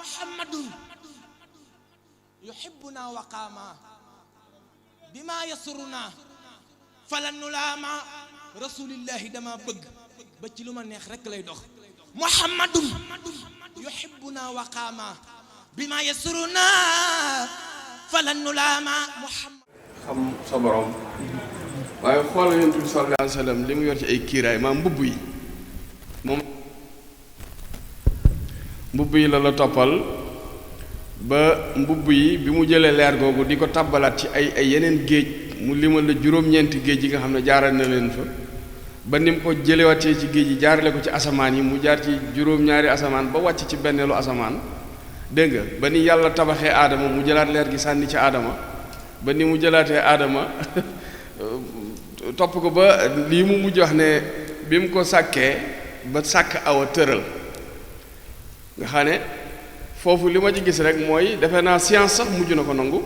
muhammadun yuhibbuna wa qaama bima yasuruna falan nulaama rasulillahi dama bëgg ba ci lu ma neex rek lay dox muhammadun yuhibbuna wa qaama bima yasuruna falan nulaama muhammad xam sa borom waaye xoolal yonent bi sallallahu alayhi wa sallam li mu yor ci ay kiiraay maam mbubb yi moom mbubb yi la toppal ba mbubb yi bi mu jëlee leer googu di ko tàbbalaat ci ay yeneen géej mu limal la juróom-ñeenti géej yi nga xam ne jaaral na leen fa ba ni mu ko jëlewaatee ci géej yi jaarale ko ci asamaan yi mu jaar ci juróom-ñaari asamaan ba wàcc ci benneelu asamaan dégg nga ba ni yàlla tabaxee aadama mu jëlaat leer gi sànni ci aadama ba ni mu jëlaatee aadama topp ko ba lii mu mujj wax ne bi mu ko sàkkee ba sàkk awa tëral nga xam ne foofu li ma ci gis rek mooy defe naa science sax mujj na ko nangu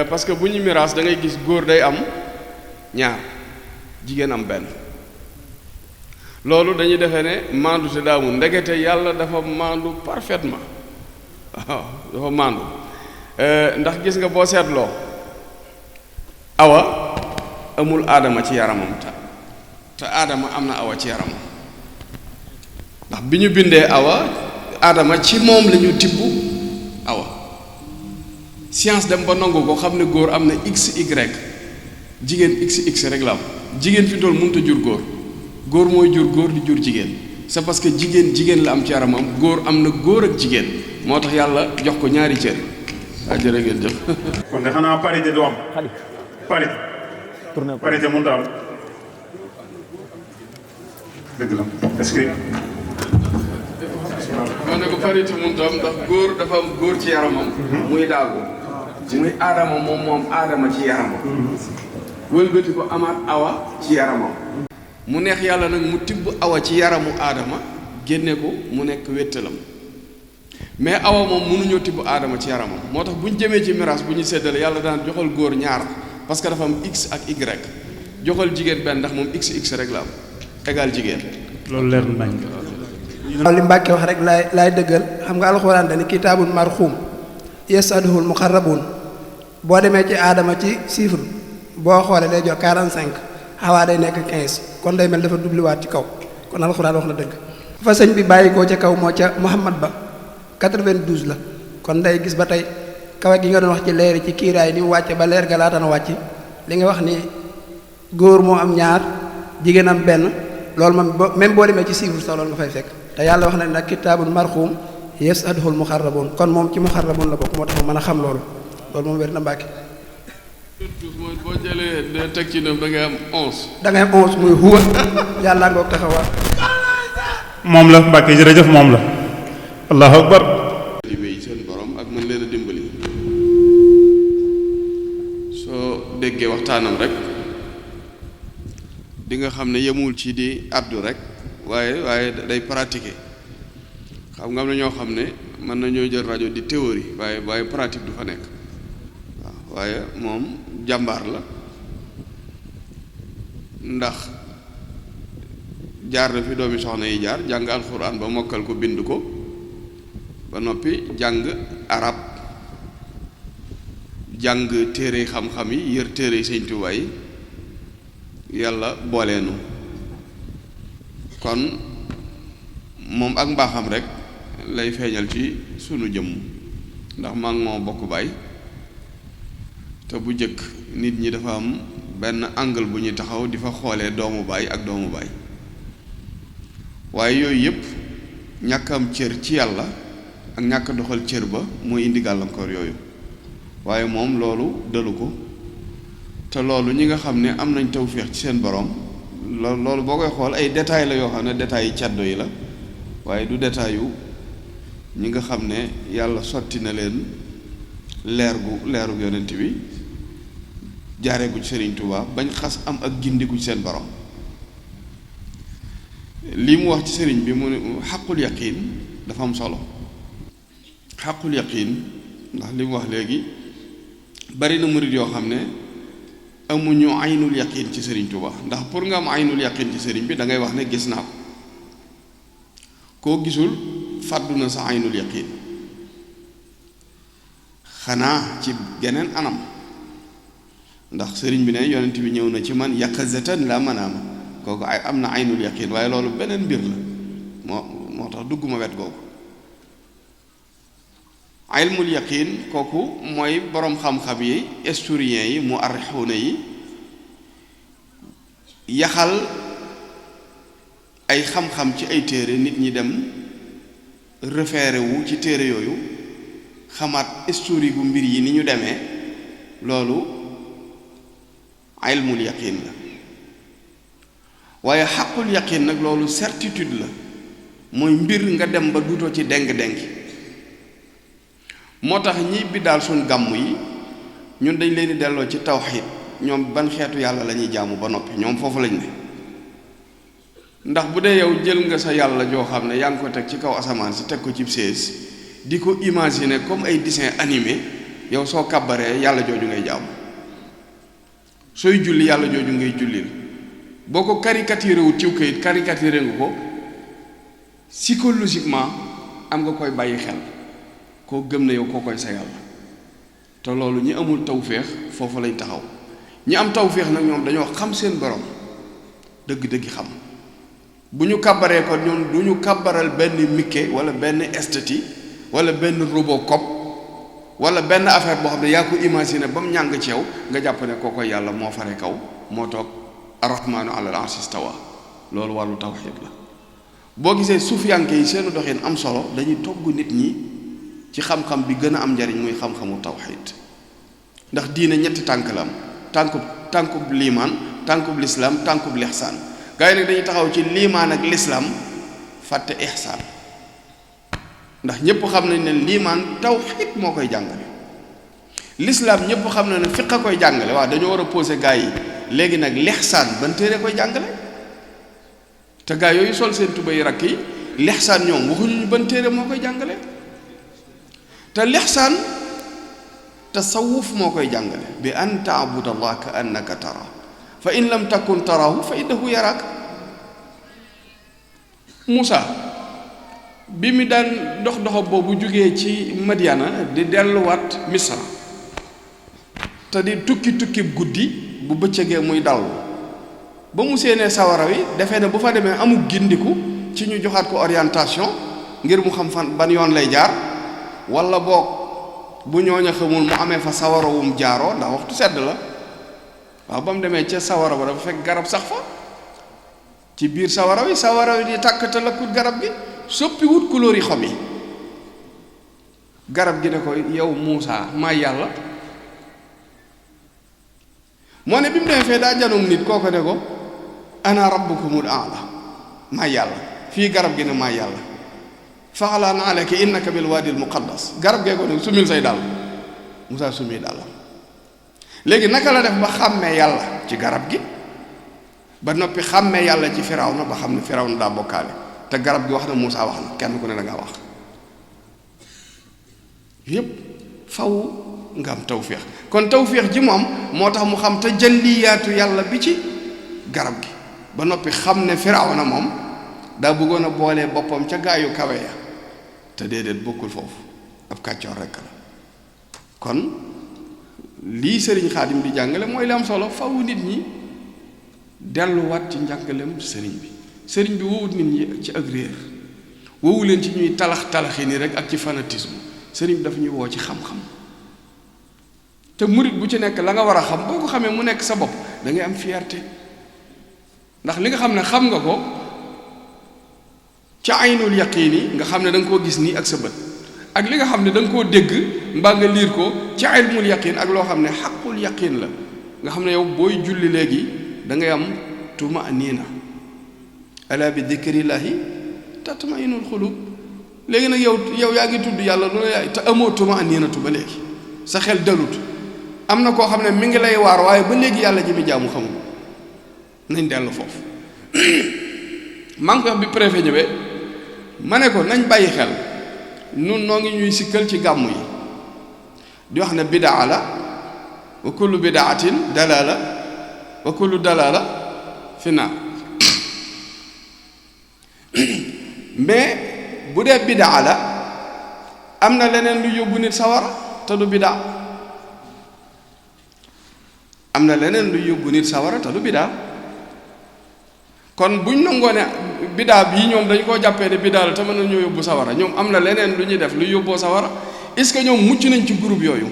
parce que bu ñu miraas da ngay gis góor day am ñaar jigéen am benn loolu dañuy defee ne maandu te daamul ndegete yàlla dafa maandu parfaitement waaw dafa maandu ndax gis nga boo seetloo awa amul aadama ci yaramam te aadama am na awa ci yaramam ndax bi ñu bindee awa aadama ci moom la ñu tibb awa science dem ba nangu ko xam ne góor am na XY jigéen XX rek la am jigéen fi dool mënut a jur góor góor mooy jur góor di jur jigéen c'est parce que jigéen la am ci yaramam góor am na góor ak jigéen moo tax yàlla jox ko ñaari cër waaw jërë ngeen jëf. kon de xanaa parité du am. parité mënut a am. dëgg la est-ce que. ma ne ko parité mënut a am ndax góor dafa am góor ci yaramam. muy daagu. muy aadama moom aadama ci yaramam. wëlbati ko amaat awa ci yaramam. mu neex yàlla nag mu tibb awa ci yaramu aadama génne ko mu nekk wéttalam mais awa moom mënuñoo tibb aadama ci yaramam moo tax bu ñu jëmee ci miraas bu ñu séddale yàlla daan joxal góor ñaar parce que dafa am x ak y joxal jigéen benn ndax moom xx rek la am égal jigéen. loolu leer nañ waaw li Mbàkke wax rek laay dëggal xam nga alxuraan dani kitaabun marxuum yasaduhul muqarrabuun boo demee ci aadama ci chiffre boo xoolee day jox 45 xawaa day nekk 15 kon day mel dafa dubliwaat ci kaw kon alxuraan wax na dëgg fa sëñ bi bàyyi koo ca kaw moo ca Muhammad ba 92 la kon day gis ba tey kawe gi nga doon wax ci leer yi ci kiiraay ni mu wàcce ba leer ga laata na wàcc li nga wax ni góor moo am ñaar jigéen am benn loolu moom même boo demee ci chiffre sax loolu nga fay fekk te yàlla wax na ne nag kitaabun marxuum yasaduhul muqarrabuun kon moom ci muqarrabuun la bokk moo tax mu mën a xam loolu moom wér na Mbàkke. mooy boo jëlee teg ci ne da ngay am 11. da ngay am 11 muy huwa yàlla ngoog taxawaat. moom la Mbàkke jërëjëf moom la. allahu akbar. liggéey seen borom ak mën leen a dimbali soo déggee waxtaanam rek di nga xam ne yemul ci di addu rek waaye day pratiquer xam nga am na ñoo xam ne mën nañoo jël rajo di théorie waaye pratique du fa nekk waaw waaye moom jàmbaar la ndax jaar na fi doomi soxna yi jaar jàng alxuraan ba mokkal ko bind ko ba noppi jàng arab jàng téere xam-xam yi yër téere Sëñ Tuubaa yi yàlla booleenu kon moom ak mbaaxam rek lay feeñal ci sunu jëmm ndax maa ngi moo bokk baay te bu jëkk nit ñi dafa am benn angle bu ñuy taxaw di fa xoolee doomu baay ak doomu baay waaye yooyu yëpp ñàkk am cër ci yàlla ak ñàkk doxal cër ba mooy indi gàllankoor yooyu waaye moom loolu dalu ko te loolu ñi nga xam ne am nañ tawféex ci seen borom loolu boo koy xool ay détails la yoo xam ne détails yi caddo yi la waaye du détails yu ñi nga xam ne yàlla sotti na leen leeru yonent bi jaaree ko ci Sëriñ Tuubaa bañ xas am ak gindiku ci seen borom lii mu wax ci sëriñ bi mu ne xaqul yaqiin dafa am solo xaqul yaqiin ndax li mu wax léegi bari na murid yoo xam ne amuñu aynul yaqiin ci Sëriñ Tuubaa ndax pour nga am aynul yaqiin ci sëriñ bi da ngay wax ne gis naa ko koo gisul fàddu na sa aynul yaqin xanaa ci geneen anam ndax sëriñ bi ne yonent bi ñëw na ci man yaqazatan la manaama kooku ay am na aynul yaqin waaye loolu beneen mbir la moo tax dugguma wet googu ilmul yaqin kooku mooy boroom xam-xam yi historiens yi muarrixuuna yi yaxal ay xam-xam ci ay téere nit ñi dem référé wu ci téere yooyu xamaat historique gu mbir yi ni ñu demee loolu ilmul yaqin la waaye xaqul yaqin nag loolu certitude la mooy mbir nga dem ba dutoo ci déng-déng moo tax ñi bi daal suñ gàmm yi ñun dañ leen di delloo ci tawxiid ñoom ban xeetu yàlla la ñuy jaamu ba noppi ñoom foofu lañ ne ndax bu dee yow jël nga sa yàlla joo xam ne yaa ngi ko teg ci kaw asamaan si teg ko ci sées di ko imaginer comme ay dessin animé yow soo kàbbaree yàlla jooju ngay jaamu sooy julli yàlla jooju ngay jullil boo ko caricaturé wu ciw kayit caricaturé nga ko psychologiquement am nga koy bàyyi xel koo gëm ne yow koo koy sa yàlla te loolu ñi amul tawféex foofu lañ taxaw ñi am tawféex nag ñoom dañoo xam seen borom dëgg-dëgg xam bu ñu kàbbaree ko ñoom du ñu kàbbaral benn Mickey wala benn esthétique wala benn Robocop wala benn affaire boo xam ne yaa ko imaginer ba mu ñàng ci yow nga jàpp ne koo koy yàlla moo fare kaw moo toog arrahmaanu alal arshi istawa loolu wàllu tawxiid la boo gisee suufiyanke yi seenu doxin am solo dañuy togg nit ñi ci xam-xam bi gën a am njariñ muy xam-xamu tawxiid ndax diine ñetti tànk la am tànkub liimaan tànkub lislaam tànkub lixsaan gaa yi nag dañuy taxaw ci liimaan ak lislaam fàtte ixsaan ndax ñépp xam nañ ne liimaan tawxiid moo koy jàngale lislaam ñépp xam na ne fiq a koy jàngale waaw dañoo war a posé gaa yi léegi nag lixsaan ban téere koy jàngale te gaa yooyu sol seen tubay rakk yi lixsaan ñoom waxuñu ñu ban téere moo koy jàngale te lixsaan tasawuf moo koy jàngale bi an taabud allah ka annaka tara fa in lam takun tarahu fa innahu yaraak Muusa bi mi daan dox doxa boobu jógee ci Madiana di delluwaat Misra te di tukki guddi bu bëccëgee muy dallu ba mu séenee sawara wi defee ne bu fa demee amul gindiku ci ñu joxaat ko orientation ngir mu xam fan ban yoon lay jaar walla boog bu ñooña xamul mu amee fa sawara wum jaaroo ndax waxtu sedd la waaw ba mu demee ca sawara ba dafa fekk garab sax fa ci biir sawara wi di tàkk te lëkkut garab gi soppi wut couleur yi xob yi garab gi ne ko yow Muusa maa yàlla moo ne bi mu demee fee daa janoom nit kooko ne ko ana rabbukumul a'la maa yàlla fii garab gi ne maa yàlla faxalaan aleyka innaka bil waadil muqaddas garab gee ko ne sumil say dàll Muusa sumi dàllam léegi naka la def ba xàmmee yàlla ci garab gi ba noppi xàmmee yàlla ci Firawna ba xam ne Firawna daa bokkaale te garab gi wax na Muusa wax na kenn ku ne da ngaa wax yépp faw nga am tawféex kon tawféex ji moom moo tax mu xam te jëlliyaatu yàlla bi ci garab gi ba noppi xam ne Firawna moom daa bëggoon a boolee boppam ca gaayu kawe ya te déedéet bokkul foofu ab kàccoor rekk la kon lii sëriñ Xaadim di jàngale mooy li am solo faw nit ñi delluwaat ci njàngalem sëriñ bi sëriñ bi wowut nit ñi ci ak réer wowu leen ci ñuy talax-talaxi nii rek ak ci fanatisme sëriñ bi dafa ñuy woo ci xam-xam te murit bu ci nekk la nga war a xam boo ko xamee mu nekk sa bopp da ngay am fierté ndax li nga xam ne xam nga ko ca aynul yaqiini nga xam ne da nga koo gis nii ak sa bët ak li nga xam ne da nga koo dégg mbaa nga liir ko ci ilmul yaqiin ak loo xam ne xaqul yaqiin la nga xam ne yow booy julli léegi da ngay am tuma'niina ala bi dikrillaahi tatma'innul xulub léegi nag yow yaa ngi tudd yàlla loolu yaay te amoo tuma'niinatu ba léegi sa xel dalut am na koo xam ne mi ngi lay waar waaye ba léegi yàlla ji mi jaamu xamul nañ dellu foofu maa ngi koy wax bi préfet ñëwee ma ne ko nañ bàyyi xel nun noo ngi ñuy sikkal ci gàmmu yi di wax ne bidaa la wa kullu bidaatin dalala wa kullu dalala fi naar mais bu dee bidaa la am na leneen lu yóbbu nit sawara te du bidaa am na leneen lu yóbbu nit sawara te du bidaa kon buñ nangoo ne bidaa bii ñoom dañ koo jàppee ne bidaa la te mën na ñoo yóbbu sawara ñoom am na leneen lu ñuy def lu yóbboo sawara est-ce que ñoom mucc nañ ci groupe yooyu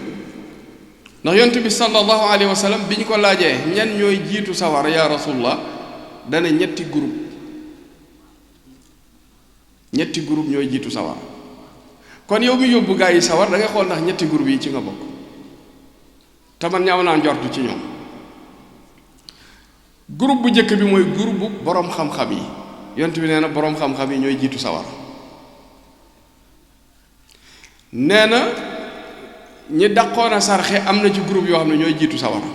ndax yonent bi sallallahu alayhi wa sallam bi ñu ko laajee ñan ñooy jiitu sawara ya rasulullah dana ñetti groupe ñooy jiitu sawara kon yow mi yóbbu gaa yi sawar da ngay xool ndax ñetti groupe yi ci nga bokk te man ñaaw naa njortu ci ñoom groupe bu njëkk bi mooy groupe bu boroom xam-xam yi yonent bi nee na boroom xam-xam yi ñooy jiitu sawara nee na ñi dàqoon a sarxe am na ci groupe yoo xam ne ñooy jiitu sawara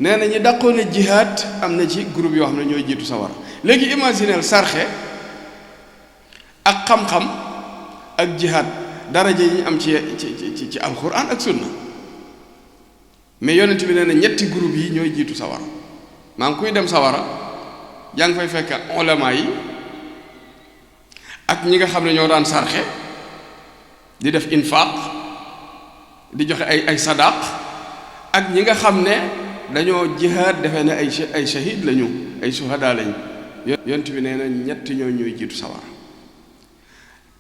nee na ñi dàqoon a jihaad am na ci groupe yoo xam ne ñooy jiitu sawara léegi imagineel sarxe ak xam-xam ak jihaad daraja yi ñu am ci alxuraan ak sunna mais yonent bi nee na ñetti groupe yi ñooy jiitu sawara maa ngi kuy dem sawara yaa ngi fay fekk ulama yi ak ñi nga xam ne ñoo daan sarxe di def infaq di joxe ay sadaq ak ñi nga xam ne dañoo jihaad defe ne ay shahid lañu ay suhada lañu yonent bi nee na ñetti ñoo ñooy jiitu sawara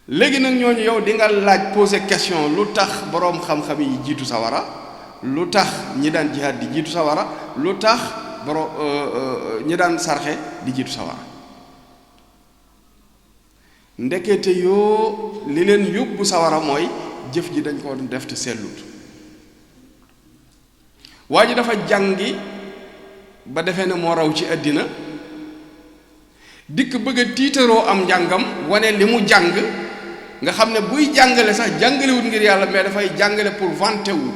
léegi nag ñooñu yow di nga laaj poser question lu tax boroom xam-xam yi jiitu sawara lu tax ñi daan jihaad di jiitu sawara lu tax ñi daan sarxe di jiitu sawara ndekete yoo li leen yóbbu sawara mooy jëf ji dañ ko def te sellut waa ji dafa jàngi ba defee ne moo raw ci àddina dikk bëgg a tiitaroo am njàngam wane li mu jàng nga xam ne buy jàngale sax jàngalewut ngir yàlla mais dafay jàngale pour vanter wu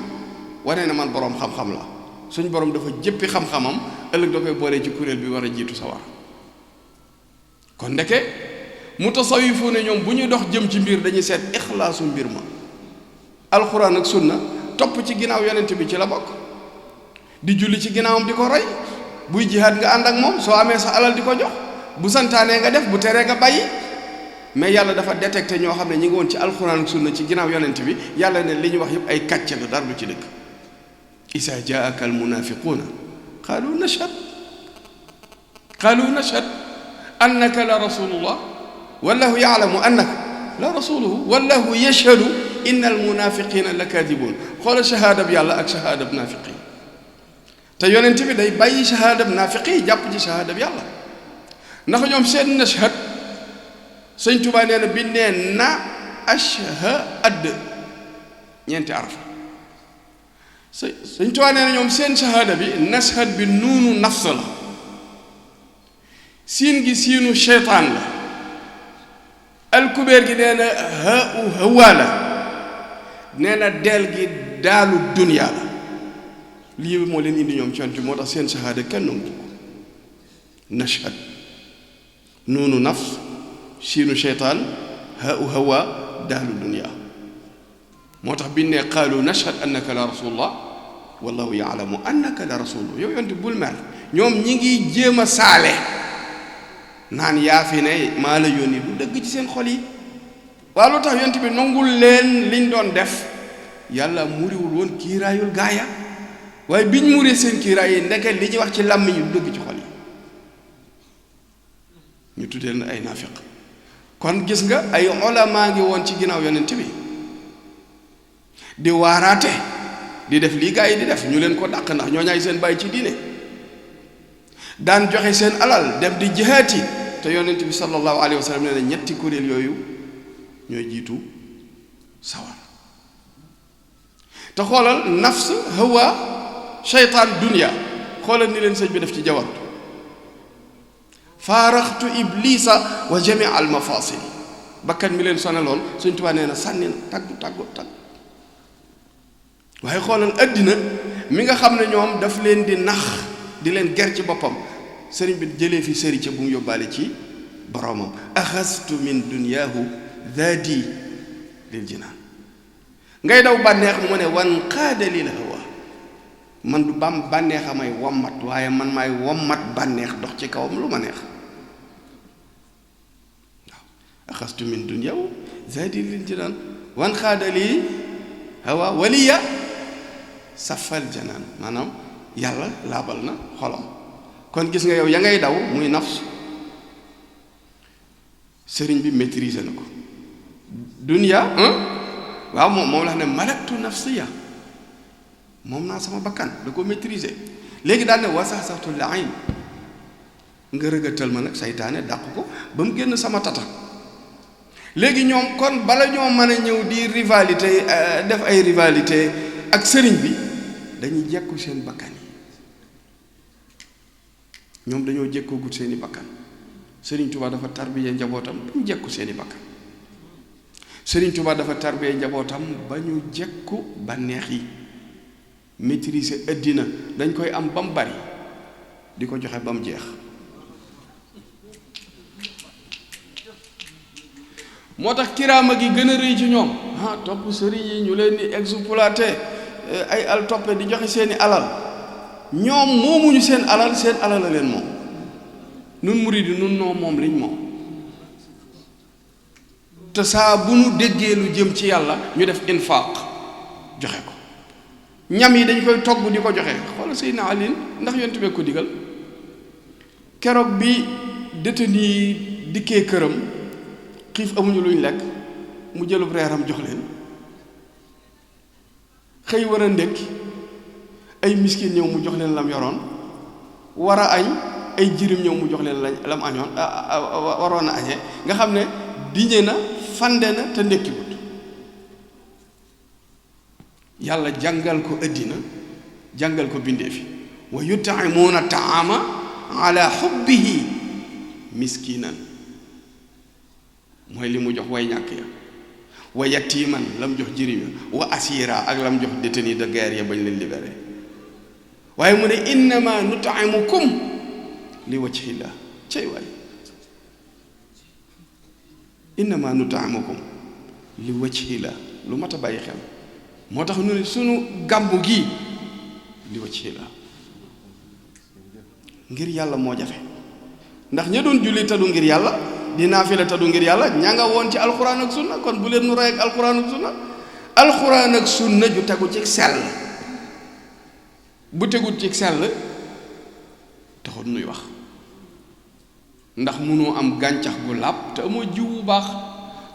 wane ne man boroom xam-xam la suñ boroom dafa jëppi xam-xamam ëllëg da koy boolee ci kuréel bi war a jiitu sawar kon ndeke mutasawifu ne ñoom bu ñuy dox jëm ci mbir dañuy seet ixlaasu mbir ma alxuraan ak sunna topp ci ginnaaw yonent bi ci la bokk di julli ci ginnaawam di ko roy buy jihaad nga ànd ak moom soo amee sa alal di ko jox bu santaanee nga def bu teree nga bàyyi mais yàlla dafa détecté ñoo xam ne ñi ngi woon ci alxuraan ak sunna ci ginnaaw yonent bi yàlla ne li ñu wax yëpp ay kàcc la dara du ci dëkk isa jaaka al munafiquuna qaalu nashhad annaka la rasulullah wallahu yaalamu annaka la rasuluhu wallahu yashhadu inna al munafiqina la kadibun xoola shahaadab yàlla ak shahaadab naafiqi te yonent bi day bàyyi shahaadab naafiqi jàpp ci shahaadab yàlla ndax ñoom seen nashhad sëñ Tuubaa nee na bi nee na ashhad ñeenti araf sëñ Tuubaa nee na ñoom seen shahaada bi nashhad bi nuunu nafs la siin gi siinu sheytaan la alkubeer gi nee na hawa la nee na deel gi daalu dunya la lii moo leen indi ñoom conti moo tax seen shahaada kenn nangu ko nashhad nuunu nafs siinu sheytaan hawa daalu dunya moo tax biñ ne qaalu nashhad annaka la rasulullah wallahu yaalamu annaka la rasuluhu yow yonte bul mer ñoom ñi ngi jéem a saale naan yaa fi ne maa la yónni du dëgg ci seen xol yi waa lu tax yonte bi nangul leen liñ doon def yàlla muriwul woon kiiraayul gaaya waaye biñ muree seen kiiraay yi ndeke li ñuy wax ci làmmiñ yi du dëgg ci xol yi ñu tuddee na ay naafiq kon gis nga ay ulama ngi woon ci ginnaaw yonent bi di waaraate di def lii gaa yi di def ñu leen ko dàq ndax ñoo ñaay seen bàyyi ci diine daan joxe seen alal dem di jihaati te yonent bi sallallahu alayhi wa sallam nee na ñetti kuréel yooyu ñooy jiitu sawar te xoolal nafs hawa shaytaan dunya xoolal ni leen sëñ bi def ci jawartu faaraxtu iblisa wa jamia al mafasil bakkan mi leen sonaloon Sëñ Tuubaa nee na sànni na taggu waaye xoolal addina mi nga xam ne ñoom daf leen di nax di leen ger ci boppam sëriñ bi jëlee fi sëri ca bu mu yóbbaale ci boroomam axastu min duniyaahu zaadi lil jinaan ngay daw bànneex mu ne wan qaada lil hawa man du bànneex a may wommat waaye man maay wommat bànneex dox ci kawam lu ma neex waaw axastu min dunya zaadi lil jinaan wan xaadali hawa waliya safal janaan maanaam yàlla laabal na xolam kon gis nga yow ya ngay daw muy nafs sëriñ bi maîtriser na ko dunya waaw moom la xam ne malaktu nafsiya moom naa sama bakkan da ko maîtriser léegi daal ne wasaasatu lain nga rëgatal ma nag saytaane dàq ko ba mu génn sama tata léegi ñoom kon bala ñoo mën a ñëw di rivalité def ay rivalité ak sëriñ bi dañuy jekku seen bakkan yi ñoom dañoo jekkoogut seeni bakkan sëriñ Tuubaa dafa tarbiye njabootam ba ñu jekku seeni bakkan sëriñ Tuubaa dafa tarbiye njabootam ba ñu jekku bànneex yi maîtriser àddina dañ koy am ba mu bari di ko joxe ba mu jeex moo tax kiraama gi gën a rëy ci ñoom topp sëriñ yi ñu leen di exploité ay al toppe di joxe seeni alal ñoom moomuñu seen alal la leen moom nun murid yi nun noo moom liñ moom te saa bu nu déggee lu jëm ci yàlla ñu def infaaq joxe ko ñam yi dañ koy togg di ko joxe xoolal Seydina Ali ndax yonent bi ko digal keroog bi détenu yi dikkee këram xiif amuñu luñ lekk mu jëlub reeram jox leen xëy war a ndékki ay miskin ñëw mu jox leen lam yoroon war a añ ay jirim ñëw mu jox leen lam añoon waroon a añee nga xam ne diñe na fande na te ndékkiwut yàlla jàngal ko àddina jàngal ko bindeefi wa yut'imuuna ta'aama ala hubbihi miskinan mooy li mu jox way ñàkk ya wa yatiman lam jox jirim ya wa asira ak lam jox détenu de guerre ya bañ leen libéré waaye mu ne innama nut'imukum li wajhillah cey waay innama nut'imukum li wajhillah lu mat a bàyyi xel moo tax nu ne sunu gàmbu gi li wajhillah ngir yàlla moo jafe ndax ña doon julli tadu ngir yàlla di naafila tadu ngir yàlla ña nga woon ci alxuraan ak sunna kon bu leen nu rey ak alxuraan ak sunna ju tegu ci sell bu tegut ci sell taxut nuy wax ndax mënoo am gàncax gu làpp te amoo jiw bu baax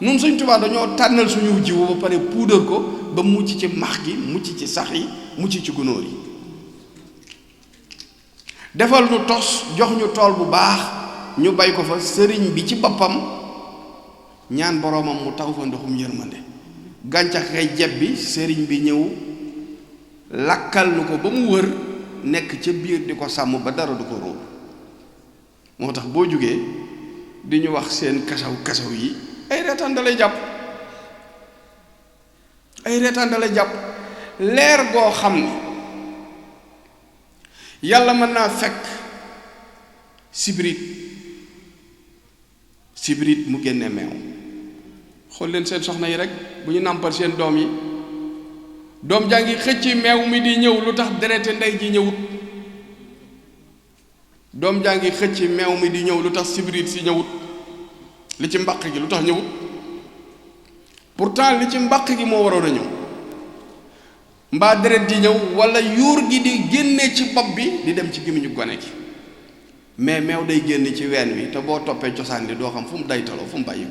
nun Sëñ Tuubaa dañoo tànnal suñu jiw ba pare puudar ko ba mucc ci max gi mucc ci sax yi mucc ci gunóor yi defal nu tos jox ñu tool bu baax ñu bay ko fa sëriñ bi ci boppam ñaan boroomam mu taw fa ndoxum yërmande gàncax kay jeb bi sëriñ bi ñëw lakkal nu ko ba mu wër nekk ca biir di ko sàmm ba dara du ko róor moo tax boo jógee di ñu wax seen kasaw yi ay reetaan da lay jàpp leer goo xam ne yàlla mën naa fekk sibrit mu génne meew xool leen seen soxna yi rek bu ñu nàmpal seen doom yi doom jaa ngi xëcc meew mi di ñëw lu tax derete ndey ji ñëwut doom jaa ngi xëcc meew mi di ñëw lu tax sibrit si ñëwut li ci mbaq gi lu tax ñëwut pourtant li ci mbaq gi moo waroon a ñëw mbaa deret di ñëw walla yuur gi di génne ci bopp bi di dem ci gémmiñu gone gi mais meew day génn ci ween wi te boo toppee cosaan li doo xam fu mu daytaloo fu mu bàyyi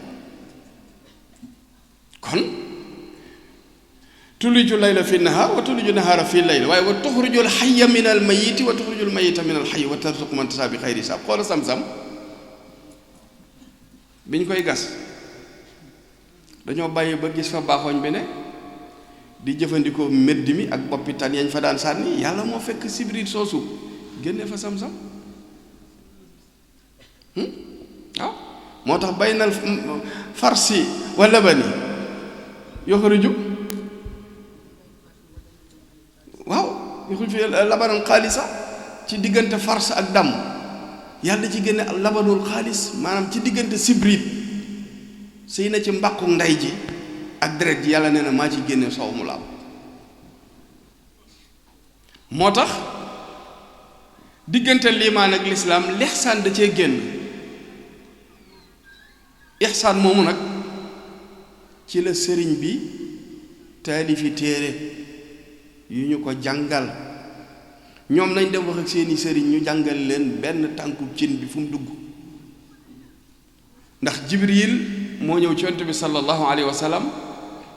ko kon tuliju layla fi nahaar wa tuliju nahaara fi layla waaye wa tuxrijul xayya min al mayiti wa tuxrijul mayita min al xayyi wa tarzuqu man tasaa bi xayri hisaab xoola sam-sam bi ñu koy gas dañoo bàyyi ba gis fa baaxooñ bi ne di jëfandikoo medd mi ak boppi tan yañ fa daan sànni yàlla moo fekk sibrit soosu génne fa sam-sam waaw moo tax baynal farsi wa labani yuxriju waaw yuxriju fi labanan xaalisa ci diggante fars ak dam yàlla ci génne labanul xaalis maanaam ci diggante sibrit sëy na ci mbàqu ndey ji ak deret ji yàlla nee na maa ci génne soow mu laab moo tax diggante liimaan ak lislaam lexsaan da cee génn ihsaan moomu nag ci la sëriñ bi taalifi téere yu ñu ko jàngal ñoom nañ dem wax ak seeni sëriñ ñu jàngal leen benn tànkub cin bi fu mu dugg ndax Jibril moo ñëw ci yonent bi sallallahu alayhi wa sallam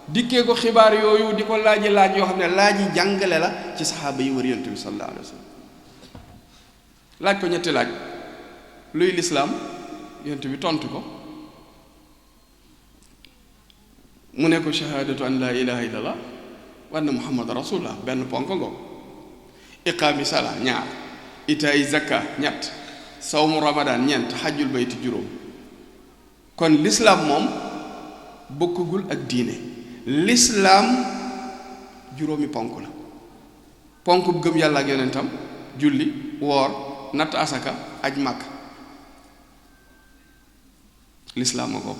dikkee ko xibaar yooyu di ko laaj yoo xam ne laaji jàngale la ci saxaaba yi wër yonent bi sallallahu alayhi wa sallam laaj ko ñetti laaj luy lislaam yonent bi tontu ko mu ne ko shahaadatu an laa ilaha illallah wa anna muhammadan rasulullah benn ponk ngo iqaami sala ñaar itaayi zakka ñett sawmu ramadan ñeent xajjul bayti juróom kon lislaam moom bokkagul ak diine lislaam juróomi ponk la ponk bu gëm yàlla ak yonentam julli woor natt asaka aj màkk lislaam a ko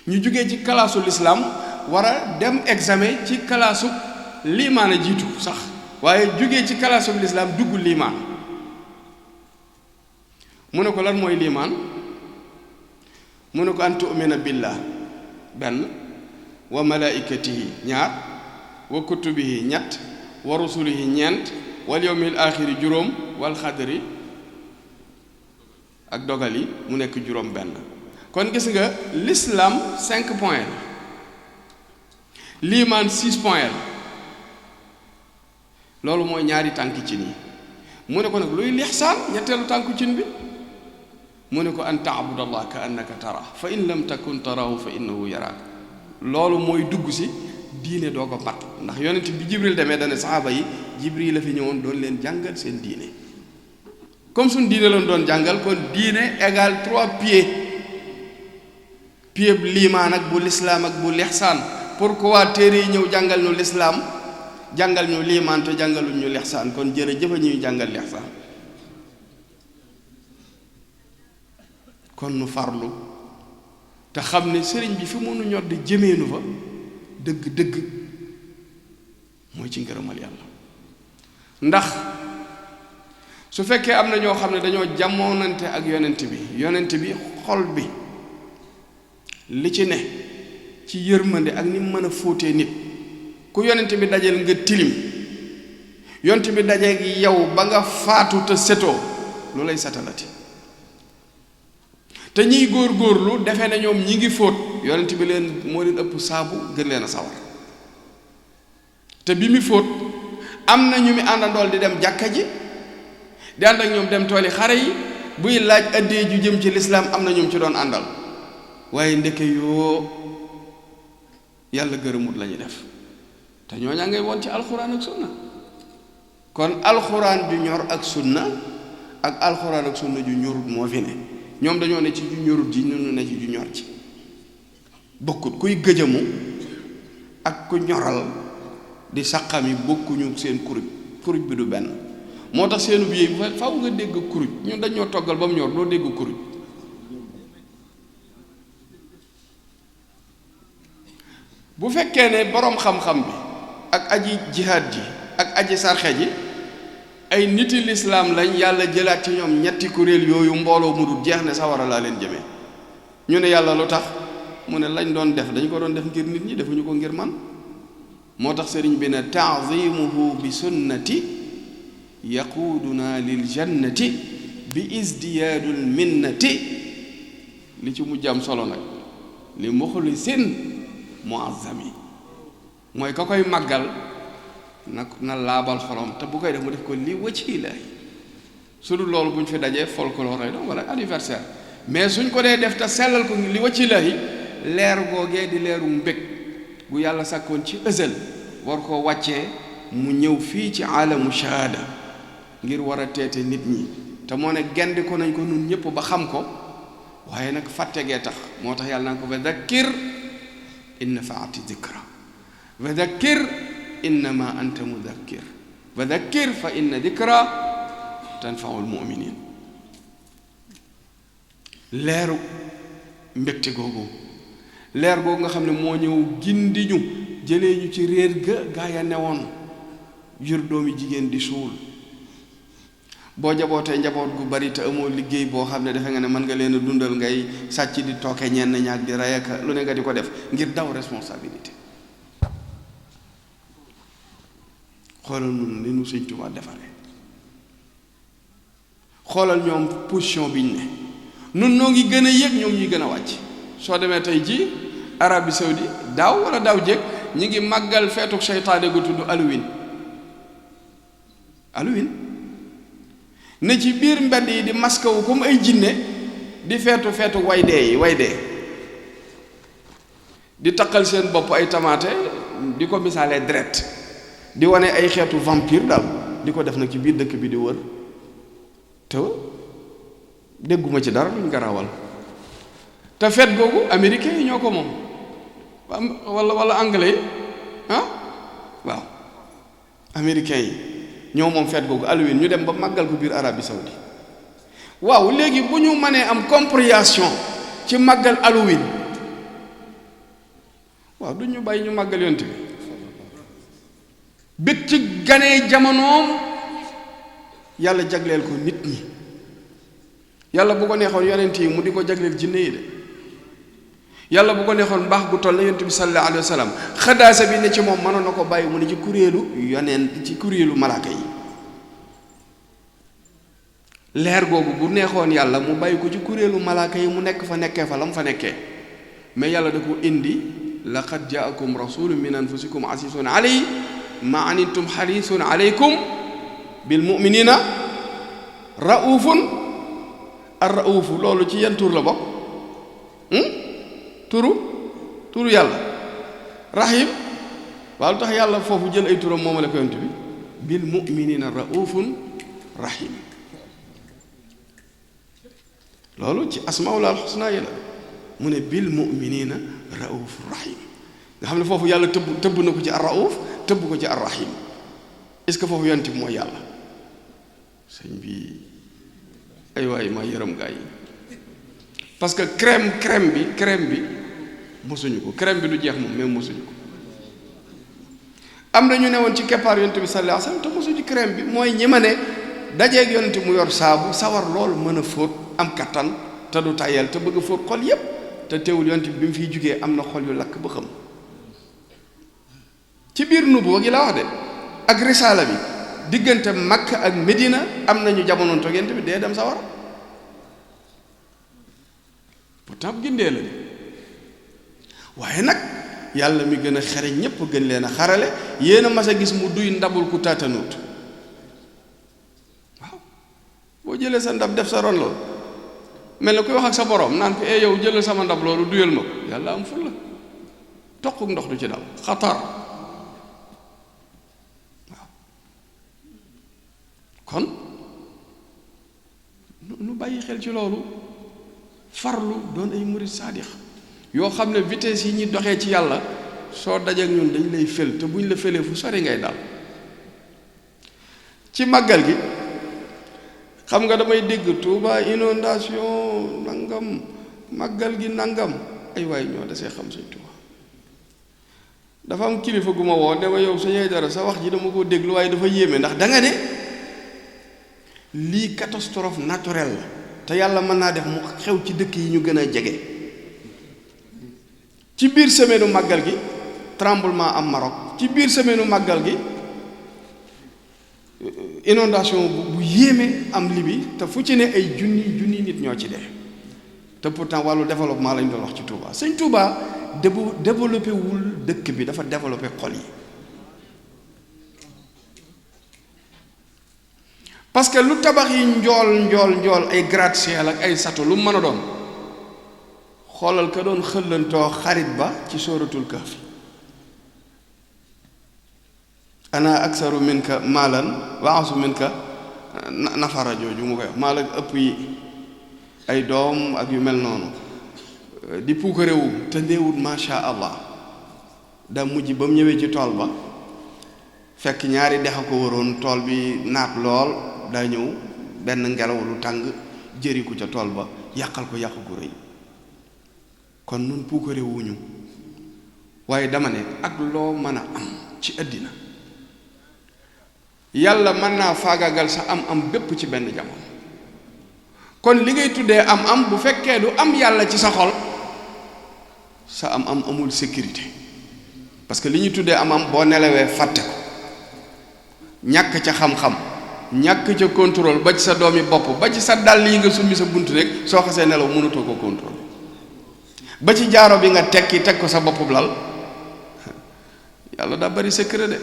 ñu jógee ci kalaasu lislaam war a dem examen ci kalaasu liimaan a jiitu sax waaye jógee ci kalaasu lislaam dugg liimaan mu ne ko lan mooy liimaan mu ne ko an tu'mina billah benn wa malaikatihi ñaar wa kutubihi ñett wa rusulihi ñeent wal yawmil aaxiri juróom wal xadri ak dogal yi mu nekk juróom benn kon gis nga l'islam 5 points la liimaan 6 points la loolu mooy ñaari tànki cin yi mu ne ko nag luy lixsaan ñetteelu tànku cin bi mu ne ko an taabudallah ka annaka tara fa in lam takun tarahu fa innahu yaraak loolu mooy dugg si diine doo ko mat ndax yonent bi jibril demee dane saxaaba yi jibril la fi ñëwoon doon leen jàngal seen diine comme suñ diine lañ doon jàngal kon diine égal 3 pieds pied bu liimaan ak bu lislaam ak bu lixsaan pourquoi téere yi ñëw jàngal ñu lislaam jàngal ñu liimaan te jàngaluñ ñu lixsaan kon jërëjëf ñuy jàngal lixsaan kon nu farlu te xam ne sëriñ bi fi mënu ñor di jëmeenu fa dëgg-dëgg mooy ci ngërëmal yàlla ndax su fekkee am na ñoo xam ne dañoo jamoonante ak yonent bi xol bi li ci ne ci yërmande ak ni mu mën a fóotee nit ku yonent bi dajeel nga tilim yonent bi dajeeg yow ba nga faatu te setoo lu lay satalati te ñiy góor-góorlu defe na ñoom ñi ngi fóot yonent bi leen moo leen ëpp saabu gën leen a sawar te bi mi fóot am na ñu mi àndandool di dem jàkka ji di ànd ak ñoom dem tooli xare yi buy laaj addee ju jëm ci lislaam am na ñoom ci doon àndal waaye ndeke yoo yàlla gërëmut la ñuy def te ñooñaa ngay woon ci alxuraan ak sunna kon alxuraan ju ñor ak sunna ak alxuraan ak sunna ju ñorut moo fi ne ñoom dañoo ne ci ju ñorut ji ñu ne ci ju ñor ci bokkut kuy gëjëmu ak ku ñoral di saqami bokkuñu seen kuruj bi du benn moo tax seenu bi yéey faw nga dégg kuruj ñun dañoo toggal ba mu ñor doo dégg kuruj bu fekkee ne boroom xam-xam bi ak aji jihaad ji ak aji sarxe ji ay niti lislaam lañ yàlla jëlaat ci ñoom ñetti kuréel yooyu mbooloo mu dul jeex ne sawara laa leen jëmee ñu ne yàlla lu tax mu ne lañ doon def dañ ko doon def ngir nit ñi defuñu ko ngir man moo tax sëriñ bi ne ta'zimuhu bi sunnati yaquuduna lil jannati bi isdiyaadul minnati li ci mujj am solo nag li muxlisin muazzami mooy ka koy màggal na laabal xolom te bu koy def mu def ko li wacci laahi su dul loolu bu ñu fi dajee folklore lay doon wala anniversaire mais suñ ko dee def te sellal ko li wacci laahi leer googee di leeru mbég bu yàlla sàkkoon ci ësal war koo wàccee mu ñëw fii ci aalamu shahada ngir war a teete nit ñi te moo ne gendi ko nañ ko nun ñëpp ba xam ko waaye nag fàttegee tax moo tax yàlla naa ko fa dhakkir in nafaati dhikra fa dhakkir innama anta mudhakkir fa dhakkir fa inna dhikra tanfaul muminin leeru mbégte googu leer googu nga xam ne moo ñëw gindi ñu jëlee ñu ci réer ga gaa ya newoon jur doomi jigéen di suul boo jabootee njaboot gu bari te amoo liggéey boo xam ne defe nga ne mën nga leen a dundal ngay sàcc di tooke ñenn ñaag di rey ak lu ne nga di ko def ngir daw responsabilité. xoolal nun li nu Sëñ Tuubaa defaree, xoolal ñoom position biñ ne nun noo ngi gën a yéeg ñoom ñuy gën a wàcc. soo demee tey ji Arabie Saoudi daaw wala daaw jéeg ñi ngi màggal feetuk seytaane gu tudd Halloween ne ci biir mbedd yi di maska wu comme ay jinne di feetu way dee di taqal seen bopp ay tamaate di ko misaalee deret di wane ay xeetu vampire daal di ko def nag ci biir dëkk bi di wër te dégguma ci dara luñ garawal. te feet googu américains yi ñoo ko moom wala anglais yi waaw américains yi ñoo moom feet googu Halloween ñu dem ba màggal ko biir Arabie Saoudi. waaw léegi bu ñu mënee am compréhension ci màggal Halloween waaw du ñu bàyyi ñu màggal yonent bi bég ci ganee jamonoom yàlla jagleel ko nit ñi. yàlla bu ko neexoon yonent yi mu di ko jagleel jinne yi de yàlla bu ko neexoon mbaax gu toll na yonent bi sallallahu alayhi wa sallam xadaasa bi ne ci moom mënoon na ko bàyyi mu ne ci kuréelu yonent ci kuréelu malaaka yi. leer googu bu neexoon yàlla mu bàyyi ko ci kuréelu malaaka yi mu nekk fa nekkee fa la mu fa nekkee mais yàlla da ko indi laqad jaakum rasulun min anfusikum azizun alayhi ma anittum harisun alaykum bil mu'minina raufun ar raufu loolu ci yan tur la bokk turu yàlla rahim waaw lu tax yàlla foofu jël ay turam moomale ko yonent bi bil mu'minina raufun rahim loolu ci asmaul husna yi la mu ne bil mu'minina raufur rahim nga xam ne foofu yàlla tëbb na ko ci ar rauf tëbb ko ci ar rahim est-ce que foofu yonent bi mooy yàlla sëñ bi ay waay maa yërëm gaa yi parce que crème bi mosuñu ko crème bi du jeex moom même mosuñu ko am na ñu ne woon ci keppaar yonent bi sallallahu alayhi wasallam te mosuñu crème bi mooy ñi ma ne dajeeg yonent mu yor saabu sawar lool mën a fóot am kattan te du tayal te bëgg a fóot xol yépp te teewul yonent bi mu fiy jugee am na xol yu lakk ba xam ci biir nubuwa gi la wax de ak risaala bi diggante Makka ak Medina am nañu jamonoon toog yonent bi dee dem sawar pourtant gindee la waaye nag yàlla mi gën a xare ñépp gën leen a xarale yéen a mas a gis mu duy ndabul ku tàttanuut waaw boo jëlee sa ndab def sa ron loolu mel na koy wax ak sa borom naan ko yow jëlal sama ndab loolu duyal ma ko yàlla am ful la toquk ndox du ci dal xatar waaw kon nu bàyyi xel ci loolu farlu doon ay murid saadix yoo xam ne vitesse yi ñuy doxee ci yàlla soo dajeek ñun dañ lay fel te buñ la felee fu sori ngay dal ci màggal gi xam nga damay dégg Touba inondation nangam màggal gi nangam ay waay ñoo desee xam Sëñ Touba dafa am kilifa gu ma woo ne ma yow Sëñ Aydara sa wax ji dama ko déglu waaye dafa yéeme ndax da nga ne lii catastrophe naturelle la te yàlla mën naa def mu xew ci dëkk yi ñu gën a jege ci biir semaine màggal gi tremblement am Maroc ci biir semaine màggal gi inondation bu yéeme am Libye te fu ci ne ay junni nit ñoo ci dee te pourtant wàllu développement lañ doon wax ci Touba Sëñ Touba développé wul dëkk bi dafa développé xol yi parce que lu tabax yi njool ay gratte-ciel ak ay sato lu mën a doon xoolal ka doon xëllantoo xarit ba ci sóoratul kahfi ana aksaru minka maalan wa asu minka nafara jooju mu koy wax maa la ëpp yi ay doom ak yu mel noonu di puukarewu te ndéewut masha allah daa mujj ba mu ñëwee ci tool ba fekk ñaari dex a ko waroon tool bi naat lool daa ñëw benn ngelaw lu tàng jëriku ca tool ba yàqal ko yàq gu rëy kon nun puukarewuñu waaye dama ne ak loo mën a am ci àddina yàlla mën naa faagagal sa am bépp ci benn jamono. kon li ngay tuddee am bu fekkee du am yàlla ci sa xol sa am amul sécurité, parce que li ñuy tuddee am boo nelawee fàtte ko, ñàkk ca xam-xam, ñàkk ca contrôle ba ci sa doomi bopp, ba ci sa dàll yi nga summi sa bunt rek soo xasee nelaw mënatoo ko contrôle, ba ci jaaro bi nga tekki teg ko sa bopp lal. yàlla daa bari secret de.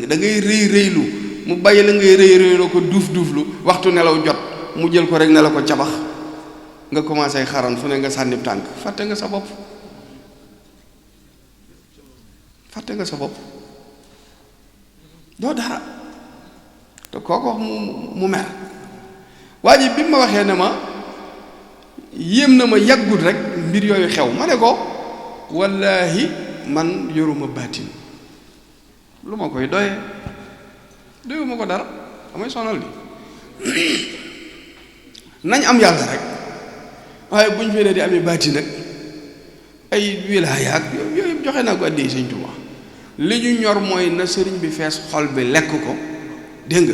da ngay rëy rëylu mu bàyyi la ngay rëy rëyloo ko duuflu waxtu nelaw jot mu jël ko rek ne la ko cabax nga commencé xaran fu ne nga sànni tànk, fàtte nga sa bopp, doo dara. te kooko wax mu mer. waa ji bi ma waxee ne ma yéem na ma yàggut rek mbir yooyu xew, ma ne ko wallaahi man yoruma baatin, lu ma koy doyuma ko dara, damay sonal di nañ am yàlla rek, waaye buñ fee di amee baatin nag ay wilaaya ak yooyu joxe naa ko addee Sëñ Tuubaa. li ñu ñor mooy na sëriñ bi fees xol bi lekk ko, dégg nga.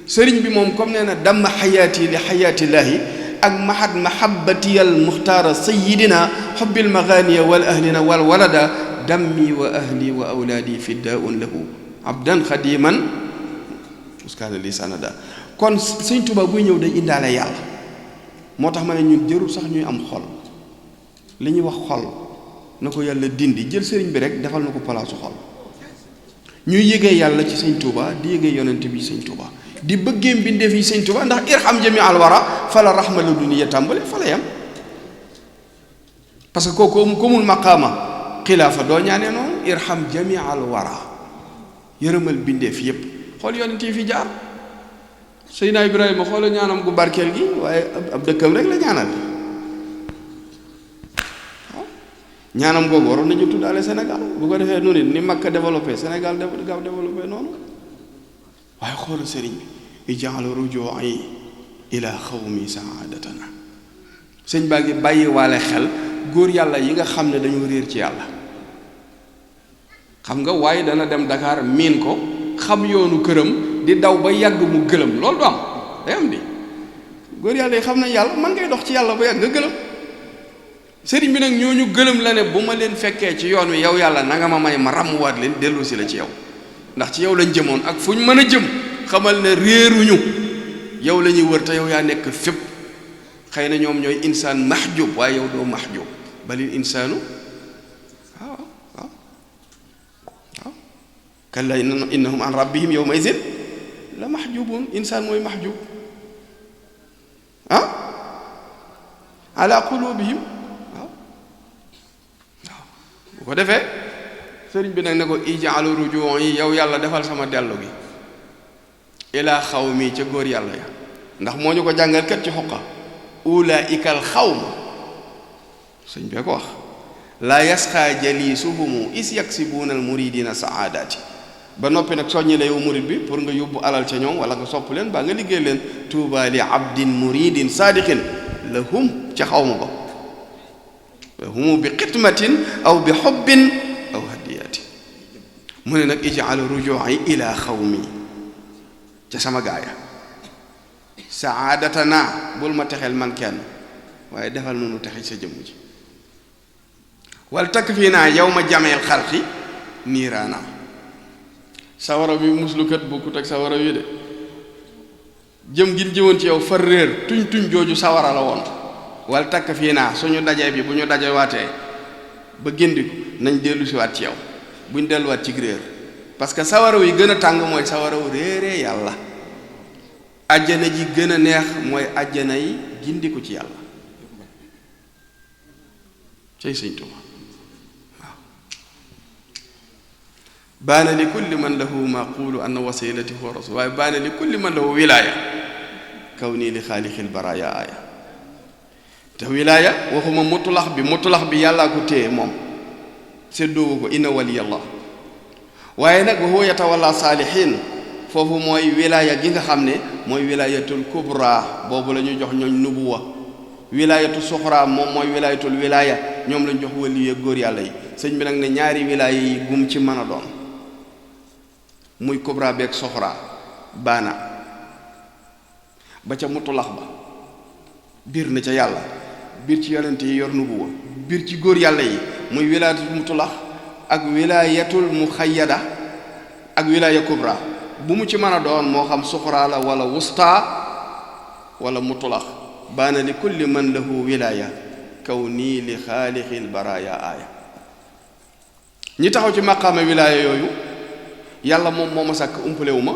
sëriñ bi moom comme nee na damm xayaati li xayaatillaahi ak mahad mahabbatiyal muxtaara sayidina xubbil maganiya wal ahlina wal walada dammi wa ahli wa awlaadi fiddaun lahu abdan xadiman muskaana li sanada. kon Sëñ Tuubaa buy ñëw day indaale yàlla, moo tax ma ne ñun jërul sax ñuy am xol, li ñuy wax xol na ko yàlla dindi, jël sëriñ bi rek defal na ko palaasu xol. ñuy yëgee yàlla ci Sëñ Tuubaa di yëgee yonent bi Sëñ Tuubaa di bëggee mbindeef yi Sëñ Tuubaa, ndax irham jami al wara fa la rahma la duniya tàmbale fa la yam. parce que kooku komul maqaama xilaafa doo ñaanee noonu. irham jami al wara, yërëmal mbindeef yépp. xool yonent yi fi jaar, Seydina Ibrahima xoola ñaanam gu barkeel gi, waaye ab dëkkam rek la ñaanal. ñaanam googu waroon nañu tuddaale Sénégal, bu ko defee noonu ni Makka développé Sénégal gaaw développé noonu. waaye xoola sëriñ bi ijaal ruju'i ila xawmi saadatana. sëñ baa ngi bàyyi waale xel góor yàlla yi nga xam ne dañoo réer ci yàlla. xam nga waaye dana dem Dakar miin ko, xam yoonu këram di daw ba yàgg mu gëlëm, loolu du am, day am di. góor yàlla yi xam nañ yàlla, man ngay dox ci yàlla ba yàgg nga gëlëm. sëriñ bi nag ñooñu gëlëm la ne bu ma leen fekkee ci yoon wi yow yàlla na nga ma may ma ràmmuwaat leen dellu si la ci yow, ndax ci yow lañ jëmoon ak fu ñu mën a jëm xamal ne réeruñu, yow la ñuy wër te yow yaa nekk fépp. xëy na ñoom ñooy insaan mahjub, waaye yow doo mahjub, balil insaanu waaw kalla innahum an rabbihim yawma izin la mahjubun. insaan mooy mahjub ala qulubihim. bu ko defee sëriñ bi nag ne ko ijaalu ruju'i, yow yàlla defal sama dellu gi ilaa xawmi, ca góor yàlla ya, ndax moo ñu ko jàngal kat ci xoqa ulaa'ikal xawm. sëñ bee ko wax laa yasxaa jaliisuhumu is yaksibuuna al muridina saadaati. ba noppi nag soññi la yow murid bi pour nga yóbbu alal ca ñoom wala nga sopp leen baa nga liggéey leen. tuuba li abdin muridin saadiqin lahum ca xawma ba, humu bi xidmatin aw bi xobbin aw hadiyati. mu ne nag ijaal ruju'i ila xawmi, ca sama gaaya. saadatana, bul ma texeel man kenn, waaye defal nu texe sa jëmm ji. wal takfina yawma jameel xalqi niiraana. sawara bi muslukat bokkut ak sawara wi de. jëm gin jëwoon ci yow far réer tuñ jooju sawara la woon. wal takk fii naa suñu dajee bi bu ñu dajewaatee ba géndiku nañ dellu siwaat ci yow, buñ delluwaat ci réer, parce que sawara wi gën a tàng mooy sawara wu réeree yàlla. àjjana ji gën a neex mooy àjjana yi gindiku ci yàlla. cay Sëñ Tuubaa waaw. baana li kulli man lahu maqulu anna wasilati huwa rasul, waaye baana li kulli man lahu wilaaya kaw nii li xaalixil baraaya aaya. te wilaaya waxuma mutulax bi yàllaa ko téye moom, séddoowu ko inna waliyallah. waaye nag wa huwa yatawalla saalihiin, foofu mooy wilaaya gi nga xam ne mooy wilaayatul kubra, boobu la ñuy jox ñooñ nubuwa. wilaayatu suxra moom mooy wilaayatul wilaaya, ñoom lañ jox waliyu góor yàlla yi. sëñ bi nag ne ñaari wilaaya yi gum ci mën a doon, muy kubra beeg suxra, baana ba ca mutulax ba biir na ca yàlla biir ci yonent yi yor nubuwa biir ci góor yàlla yi muy wilaayatul mutulax ak wilaayatul muxayyada ak wilaaya kubra bu mu ci mën a doon moo xam suxraa la wala wusta wala mutulax baana li kulli man lahu wilaaya kaw nii li xaalixil baraaya aaya ñi taxaw ci maqaama wilaaya yooyu yàlla moom moo ma sàkk umpalewu ma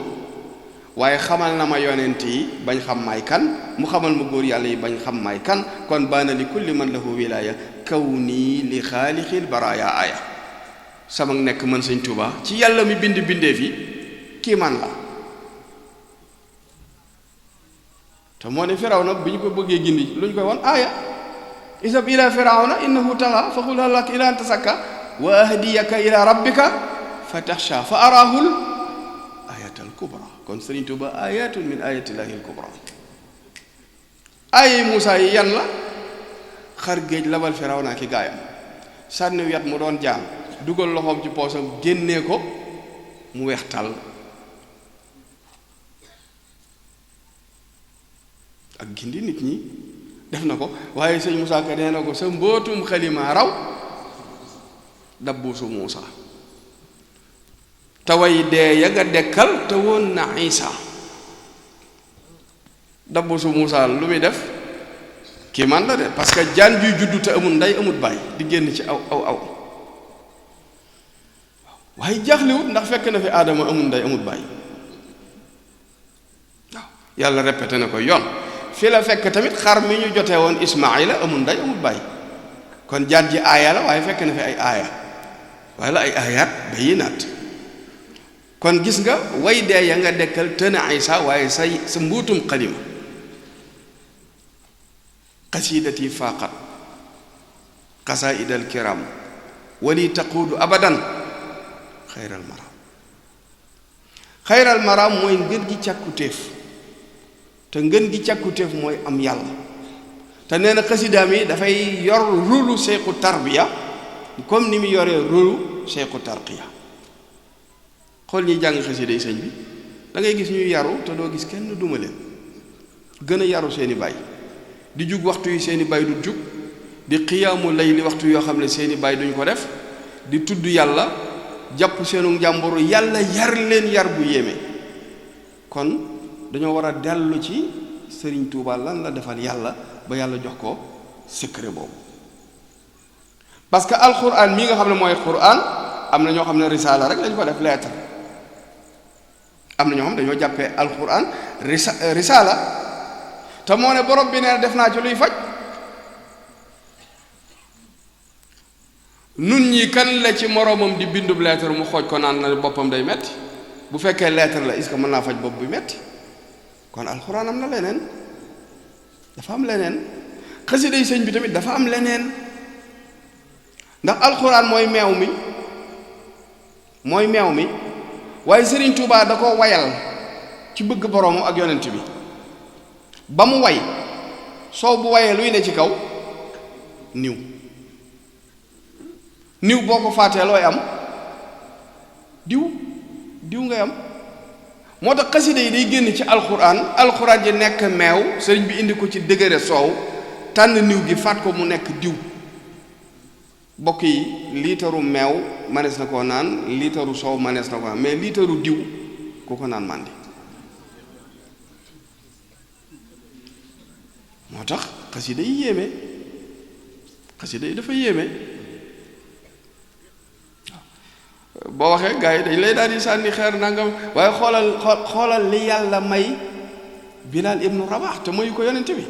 waaye xamal na ma yonent yi bañ xam maay kan mu xamal ma góor yàlla yi bañ xam maay kan kon baana li kulli man lahu wilaaya kaw nii li xaalixil baraaya aaya sama nekk man Sëñ Tuubaa ci yàlla mi bind bindeef yi kii man la te moo ne Firawna bi ñu ko bëggee gindi lu ñu koy won aaya isab ila firawna innahu taxa fa qul hal laka ila an tasakka wa ahdiyaka ila rabbika fa taxsha fa arahul ayatal kubra kon Sëriñ Tuuba ayatun min ayatillahi al kubra aaya Muusaa yi yan la xar géej labal Firawna ki gaayam sànniw yat mu doon jaan dugal loxoom ci poosam génnee ko mu weex tàll ak gindi nit ñi def na ko waaye sëñ Moussa Ka nee na ko sa mbootum xalima raw dabbuusu Muusa te way dee ya nga dekkal te woon na Isa dabbuusu Muusa lu muy def kii man la de parce que jaan juy juddu te amul ndey amul baay di génn ci aw waaye jaaxliwut ndax fekk na fi aadama amul ndey amul baay waaw yàlla répété na ko yoon fii la fekk tamit xar mi ñu jotee woon Ismaayla amul ndey amul baay kon jaan ji aaya la waaye fekk na fi ay aaya waaye la ay aayaat bayinaat kon gis nga way dee ya nga dekkal tëna Isa waaye sa mbuutum xalima qasidati faqat qasaidal kiram wali taquudu abadan xayral maram mooy ngën gi càkkutéef te ngën gi càkkutéef mooy am yàlla te nee na xasidaam yi dafay yor rôlu seexu tarbiya comme ni mu yoree rôlu seexu tarqiya xool ñuy jàng xasida yi sëñ bi da ngay gis ñuy yaru te doo gis kenn duma leen gën a yaru seeni baay di jug waxtu yi seeni baay du jug di xiyaamu layli waxtu yoo xam ne seeni baay duñ ko def di tudd yàlla jàpp seenu njàmburu yàlla yar leen yar bu yéeme kon dañoo war a dellu ci Sëriñ Tuuba lan la defal yàlla ba yàlla jox ko secret boobu parce que alquran mii nga xam ne mooy quran am na ñoo xam ne risaala rek lañ ko def lettre am na ñoo xam dañoo jàppee alquran risaala te moo ne borom bi nee def naa ci luy faj nun ñi kan la ci moroomam di bindub lettre mu xooj ko naan na boppam day metti bu fekkee lettre la est-ce que mën naa faj bopp bi metti kon alxuraan am na leneen dafa am leneen xasida yi sëñ bi tamit dafa am leneen ndax alxuraan mooy meew mi waaye Sëriñ Tuubaa da ko wayal ci bëgg boroomam ak yonent bi ba mu way soow bu wayee luy ne ci kaw niw boo ko faatee looy am diw ngay am moo tax xasida yi day génn ci alxuraan ji nekk meew sëriñ bi indi ko ci dëgëre soow tànn niw gi faat ko mu nekk diw bokk yi liitaru meew manees na koo naan liitaru soow manees na koo naan mais liitaru diw ku ko naan màndi moo tax xasida yi yéeme xasida yi dafa yéeme boo waxee gars yi dañ lay daal di sànni xeer nangam waaye xoolal li yàlla may Bilal ibnu Rabax te mayu ko yonent bi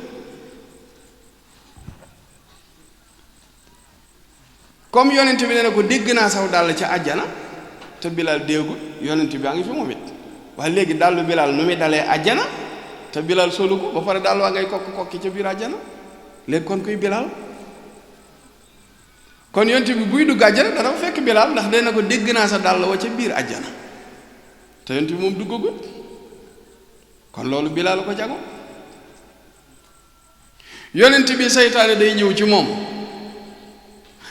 comme yonent bi nee na ko dégg naa saw dàll ca àjjana te Bilal déegul yonent bi a ngi fi moom it waaye léegi dàllu Bilal nu muy dalee àjjana te Bilal solu ko ba pare dàll waa ngay kokki ca biir àjjana léegi kon kuy Bilal kon yonent bi buy dugg àjjana dana fekk Bilal ndax dee na ko dégg naa sa dàll wa ca biir àjjana te yonent bi moom duggagul kon loolu Bilal la ko jago yonent bi seytaane day ñëw ci moom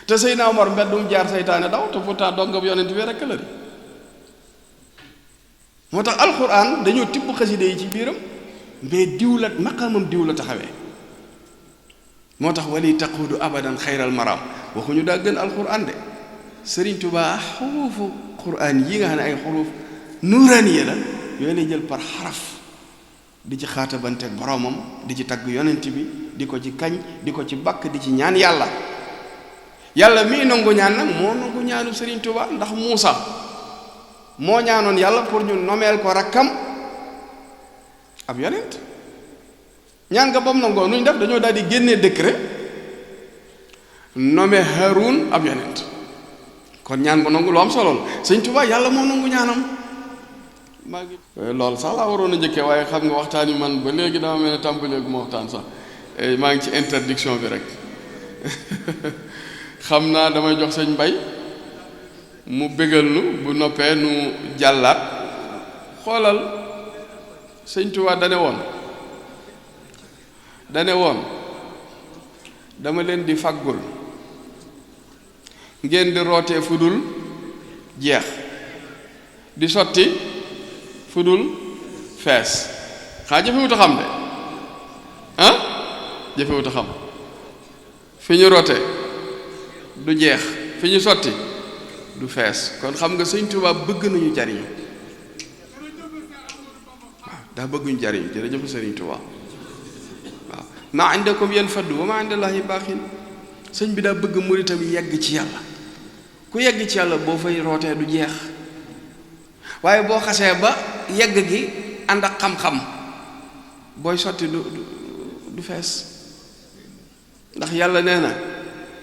te Seydina Omar mbeddum jaar seytaane daw te pourtant dongam yonent bi rekk la di moo tax alxuraan dañoo tibb xasida yi ci biiram mais diw la maqaamam diw la taxawee moo tax wali taqudu abadan xayral maram waxuñu daa gën alxuraan de Sëriñ Tuubaa xuruufu quraan yi nga xam ne ay xuruuf nuuraaniya la yooyu lay jël par xaraf di ci xaatabante boromam di ci tagg yonent bi di ko ci kañ di ko ci bakk di ci ñaan yàlla yàlla mii nangu ñaan nag moo nangu ñaanu Sëriñ Tuubaa ndax Muusa moo ñaanoon yàlla pour ñu nomeel ko rakkam ab yonent ñaan nga bam nangoo nuñ def dañoo daal di génnee décret nommé Haroun ab yonent kon ñaan bu nangu lu am solo la Sëriñ Tuubaa yàlla moo nangu ñaanam maa ngi loolu sax laa waroon a njëkkee waaye xam nga waxtaan yi man ba léegi dama mel ne tàmbaleegu ma waxtaan sax maa ngi ci interdiction bi rek xam naa damay jox sëñ Mbay mu bégal nu bu noppee nu jàllaat xoolal Sëñ Tuubaa dane woon dama leen di faggul ngeen di rootee fu dul jeex di sotti fu dul fees xaa jëfewut a xam de ah jëfewut a xam fi ñu roote du jeex fi ñu sotti du fees kon xam nga Sëñ Tuubaa bëgg nañu jariñu waaw daa bëgguñu jariñu jërëjëf Sëriñ Tuubaa waaw maa indakum yanfadu wa maa indallaahi baaxin sëñ bi daa bëgg muritam yegg ci yàlla ku yegg ci yàlla boo fay rootee du jeex waaye boo xasee ba yegg gi ànd ak xam-xam booy sotti du fees ndax yàlla nee na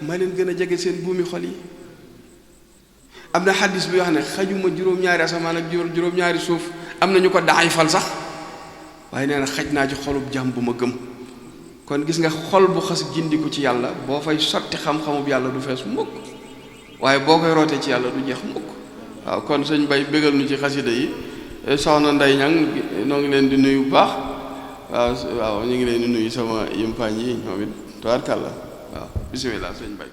ma leen gën a jege seen buumi xol yi am na xaddis bi wax ne xajuma juróom-ñaari asamaan ak juróom-ñaari suuf am na ñu ko daay fal sax waaye nee na xaj naa ci xolub jàmm bu ma gëm kon gis nga xol bu xas gindiku ci yàlla boo fay sotti xam-xamub yàlla du fees mukk waaye boo koy rootee ci yàlla du jeex mukk waaw kon sëñ Bay bégal nu ci xasida yi soxna Ndey Ñang noo ngi leen di nuyu bu baax waaw ñu ngi leen di nuyu sama yimpaañ yi ñoom it tubaarkàlla waaw bismillah sëñ Bay